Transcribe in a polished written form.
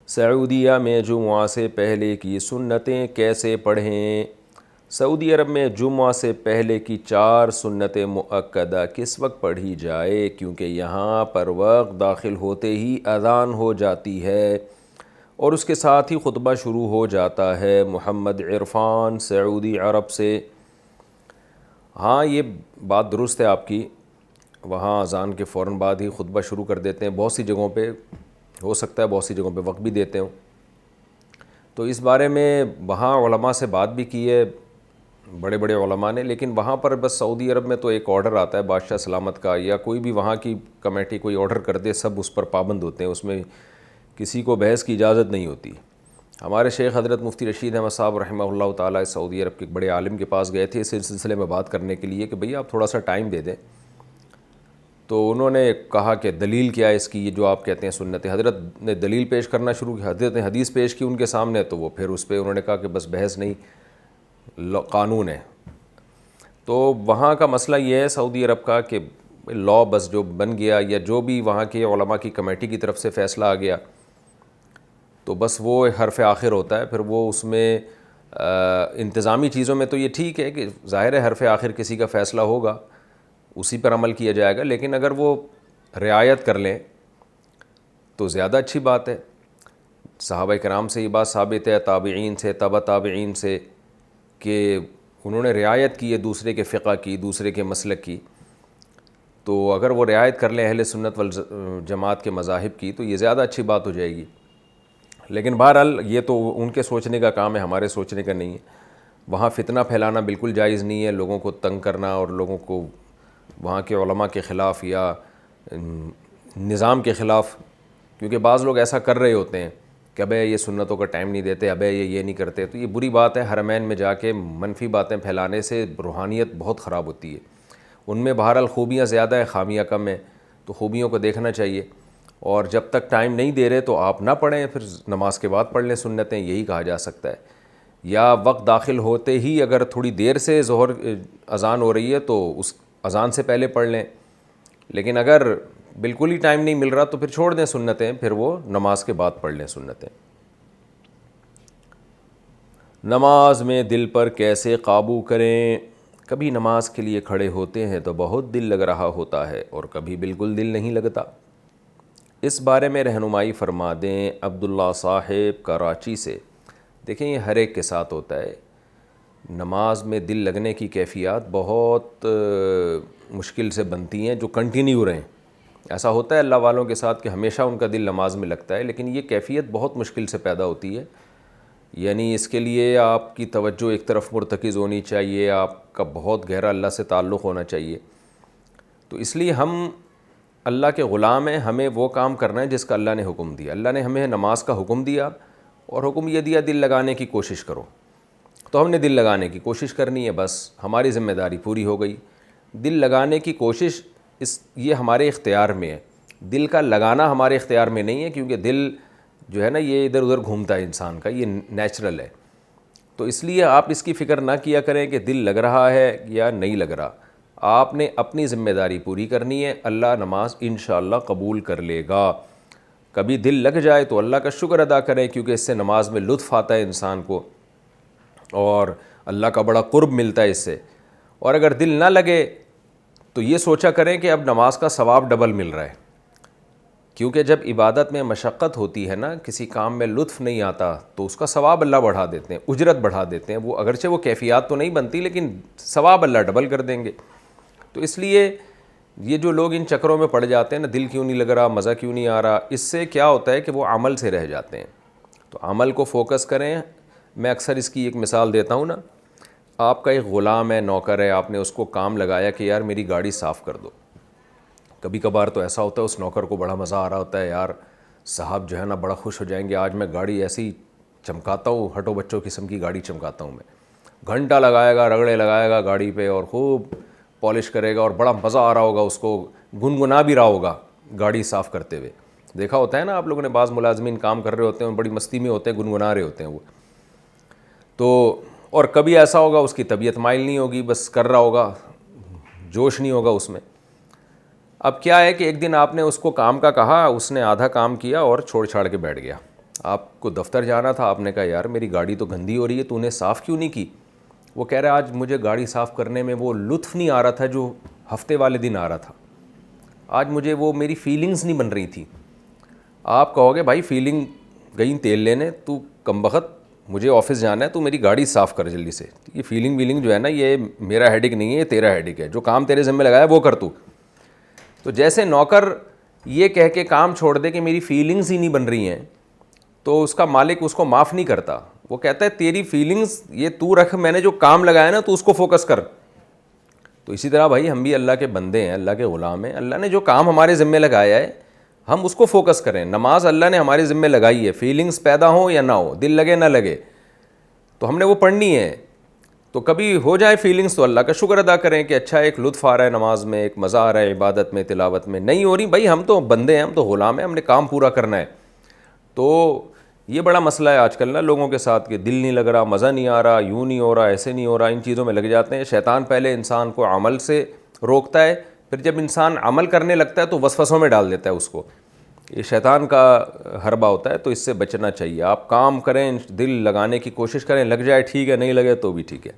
سعودیہ میں جمعہ سے پہلے کی سنتیں کیسے پڑھیں؟ سعودی عرب میں جمعہ سے پہلے کی 4 سنتیں مؤکدہ کس وقت پڑھی جائے؟ کیونکہ یہاں پر وقت داخل ہوتے ہی اذان ہو جاتی ہے اور اس کے ساتھ ہی خطبہ شروع ہو جاتا ہے۔ محمد عرفان سعودی عرب سے۔ ہاں، یہ بات درست ہے آپ کی، وہاں اذان کے فوراً بعد ہی خطبہ شروع کر دیتے ہیں۔ بہت سی جگہوں پہ ہو سکتا ہے، بہت سی جگہوں پہ وقت بھی دیتے ہوں، تو اس بارے میں وہاں علماء سے بات بھی کی ہے، بڑے بڑے علماء نے، لیکن وہاں پر بس سعودی عرب میں تو ایک آرڈر آتا ہے بادشاہ سلامت کا، یا کوئی بھی وہاں کی کمیٹی کوئی آرڈر کر دے، سب اس پر پابند ہوتے ہیں، اس میں کسی کو بحث کی اجازت نہیں ہوتی۔ ہمارے شیخ حضرت مفتی رشید احمد صاحب رحمہ اللہ تعالیٰ سعودی عرب کے ایک بڑے عالم کے پاس گئے تھے اس سلسلے میں بات کرنے کے لیے کہ بھئی آپ تھوڑا سا ٹائم دے دیں، تو انہوں نے کہا کہ دلیل کیا ہے اس کی، یہ جو آپ کہتے ہیں سنت؟ حضرت نے دلیل پیش کرنا شروع کی، حضرت نے حدیث پیش کی ان کے سامنے، تو وہ پھر اس پہ انہوں نے کہا کہ بس بحث نہیں، قانون ہے۔ تو وہاں کا مسئلہ یہ ہے سعودی عرب کا کہ لا بس جو بن گیا، یا جو بھی وہاں کے علماء کی کمیٹی کی طرف سے فیصلہ آ گیا، تو بس وہ حرف آخر ہوتا ہے، پھر وہ اس میں انتظامی چیزوں میں تو یہ ٹھیک ہے کہ ظاہر ہے حرف آخر کسی کا فیصلہ ہوگا، اسی پر عمل کیا جائے گا، لیکن اگر وہ رعایت کر لیں تو زیادہ اچھی بات ہے۔ صحابہ کرام سے یہ بات ثابت ہے، تابعین سے، تبع تابعین سے، کہ انہوں نے رعایت کی ہے دوسرے کے فقہ کی، دوسرے کے مسلک کی، تو اگر وہ رعایت کر لیں اہل سنت والجماعت کے مذاہب کی تو یہ زیادہ اچھی بات ہو جائے گی۔ لیکن بہرحال یہ تو ان کے سوچنے کا کام ہے، ہمارے سوچنے کا نہیں ہے۔ وہاں فتنہ پھیلانا بالکل جائز نہیں ہے، لوگوں کو تنگ کرنا اور لوگوں کو وہاں کے علماء کے خلاف یا نظام کے خلاف، کیونکہ بعض لوگ ایسا کر رہے ہوتے ہیں کہ ابے یہ سنتوں کا ٹائم نہیں دیتے، ابے یہ نہیں کرتے، تو یہ بری بات ہے۔ حرمین میں جا کے منفی باتیں پھیلانے سے روحانیت بہت خراب ہوتی ہے۔ ان میں بہرحال خوبیاں زیادہ ہیں، خامیاں کم ہیں، تو خوبیوں کو دیکھنا چاہیے، اور جب تک ٹائم نہیں دے رہے تو آپ نہ پڑھیں، پھر نماز کے بعد پڑھ لیں سنتیں، یہی کہا جا سکتا ہے۔ یا وقت داخل ہوتے ہی اگر تھوڑی دیر سے ظہر اذان ہو رہی ہے تو اس اذان سے پہلے پڑھ لیں، لیکن اگر بالکل ہی ٹائم نہیں مل رہا تو پھر چھوڑ دیں سنتیں، پھر وہ نماز کے بعد پڑھ لیں سنتیں۔ نماز میں دل پر کیسے قابو کریں؟ کبھی نماز کے لیے کھڑے ہوتے ہیں تو بہت دل لگ رہا ہوتا ہے اور کبھی بالکل دل نہیں لگتا، اس بارے میں رہنمائی فرما دیں۔ عبداللہ صاحب کراچی سے۔ دیکھیں، یہ ہر ایک کے ساتھ ہوتا ہے، نماز میں دل لگنے کی کیفیات بہت مشکل سے بنتی ہیں جو کنٹینیو رہیں۔ ایسا ہوتا ہے اللہ والوں کے ساتھ کہ ہمیشہ ان کا دل نماز میں لگتا ہے، لیکن یہ کیفیت بہت مشکل سے پیدا ہوتی ہے، یعنی اس کے لیے آپ کی توجہ ایک طرف مرتکز ہونی چاہیے، آپ کا بہت گہرا اللہ سے تعلق ہونا چاہیے۔ تو اس لیے ہم اللہ کے غلام ہیں، ہمیں وہ کام کرنا ہے جس کا اللہ نے حکم دیا۔ اللہ نے ہمیں نماز کا حکم دیا اور حکم یہ دیا دل لگانے کی کوشش کرو، تو ہم نے دل لگانے کی کوشش کرنی ہے، بس ہماری ذمہ داری پوری ہو گئی۔ دل لگانے کی کوشش یہ ہمارے اختیار میں ہے، دل کا لگانا ہمارے اختیار میں نہیں ہے، کیونکہ دل جو ہے نا یہ ادھر ادھر گھومتا ہے انسان کا، یہ نیچرل ہے۔ تو اس لیے آپ اس کی فکر نہ کیا کریں کہ دل لگ رہا ہے یا نہیں لگ رہا، آپ نے اپنی ذمہ داری پوری کرنی ہے، اللہ نماز انشاءاللہ قبول کر لے گا۔ کبھی دل لگ جائے تو اللہ کا شکر ادا کریں، کیونکہ اس سے نماز میں لطف آتا ہے انسان کو اور اللہ کا بڑا قرب ملتا ہے اس سے۔ اور اگر دل نہ لگے تو یہ سوچا کریں کہ اب نماز کا ثواب ڈبل مل رہا ہے، کیونکہ جب عبادت میں مشقت ہوتی ہے نا، کسی کام میں لطف نہیں آتا، تو اس کا ثواب اللہ بڑھا دیتے ہیں، اجرت بڑھا دیتے ہیں، وہ اگرچہ وہ کیفیات تو نہیں بنتی لیکن ثواب اللہ ڈبل کر دیں گے۔ تو اس لیے یہ جو لوگ ان چکروں میں پڑ جاتے ہیں نا، دل کیوں نہیں لگ رہا، مزہ کیوں نہیں آ رہا، اس سے کیا ہوتا ہے کہ وہ عمل سے رہ جاتے ہیں۔ تو عمل کو فوکس کریں۔ میں اکثر اس کی ایک مثال دیتا ہوں نا، آپ کا ایک غلام ہے، نوکر ہے، آپ نے اس کو کام لگایا کہ یار میری گاڑی صاف کر دو۔ کبھی کبھار تو ایسا ہوتا ہے اس نوکر کو بڑا مزہ آ رہا ہوتا ہے، یار صاحب جو ہے نا بڑا خوش ہو جائیں گے، آج میں گاڑی ایسی چمکاتا ہوں، ہٹو بچوں قسم کی گاڑی چمکاتا ہوں میں۔ گھنٹہ لگائے گا، رگڑے لگائے گا گاڑی پہ اور خوب پالش کرے گا، اور بڑا مزہ آ رہا ہوگا اس کو، گنگنا بھی رہا ہوگا گاڑی صاف کرتے ہوئے۔ دیکھا ہوتا ہے نا آپ لوگوں نے، بعض ملازمین کام کر رہے ہوتے ہیں، بڑی مستی میں ہوتے ہیں، گنگنا رہے ہوتے ہیں وہ تو۔ اور کبھی ایسا ہوگا اس کی طبیعت مائل نہیں ہوگی، بس کر رہا ہوگا، جوش نہیں ہوگا اس میں۔ اب کیا ہے کہ ایک دن آپ نے اس کو کام کا کہا، اس نے آدھا کام کیا اور چھوڑ چھاڑ کے بیٹھ گیا، آپ کو دفتر جانا تھا, آپ نے کہا یار میری گاڑی تو گندی ہو رہی ہے, تو نے صاف کیوں نہیں کی؟ وہ کہہ رہا ہے آج مجھے گاڑی صاف کرنے میں وہ لطف نہیں آ رہا تھا جو ہفتے والے دن آ رہا تھا, آج مجھے وہ میری فیلنگز نہیں بن رہی تھی. آپ کہو گے بھائی فیلنگ گئی تیل لینے, تو کم بخت مجھے آفس جانا ہے, تو میری گاڑی صاف کر جلدی سے. یہ فیلنگ ویلنگ جو ہے نا, یہ میرا ہیڈک نہیں ہے, یہ تیرا ہیڈک ہے, جو کام تیرے ذمہ لگایا وہ کر تو. تو جیسے نوکر یہ کہہ کے کام چھوڑ دے کہ میری فیلنگز ہی نہیں بن رہی ہیں, تو اس کا مالک اس کو معاف نہیں کرتا. وہ کہتا ہے تیری فیلنگز یہ تو رکھ, میں نے جو کام لگایا نا تو اس کو فوکس کر. تو اسی طرح بھائی ہم بھی اللہ کے بندے ہیں, اللہ کے غلام ہیں. اللہ نے جو کام ہمارے ذمہ لگایا ہے ہم اس کو فوکس کریں. نماز اللہ نے ہمارے ذمہ لگائی ہے, فیلنگز پیدا ہوں یا نہ ہو, دل لگے نہ لگے, تو ہم نے وہ پڑھنی ہے. تو کبھی ہو جائے فیلنگز تو اللہ کا شکر ادا کریں کہ اچھا ایک لطف آ رہا ہے نماز میں, ایک مزہ آ رہا ہے عبادت میں, تلاوت میں. نہیں ہو رہی بھائی, ہم تو بندے ہیں, ہم تو غلام ہیں, ہم نے کام پورا کرنا ہے. تو یہ بڑا مسئلہ ہے آج کل نا لوگوں کے ساتھ کہ دل نہیں لگ رہا, مزہ نہیں آ رہا, یوں نہیں ہو رہا, ایسے نہیں ہو رہا, ان چیزوں میں لگ جاتے ہیں. شیطان پہلے انسان کو عمل سے روکتا ہے, پھر جب انسان عمل کرنے لگتا ہے تو وسوسوں میں ڈال دیتا ہے اس کو. یہ شیطان کا حربہ ہوتا ہے, تو اس سے بچنا چاہیے. آپ کام کریں, دل لگانے کی کوشش کریں, لگ جائے ٹھیک ہے, نہیں لگے تو بھی ٹھیک ہے.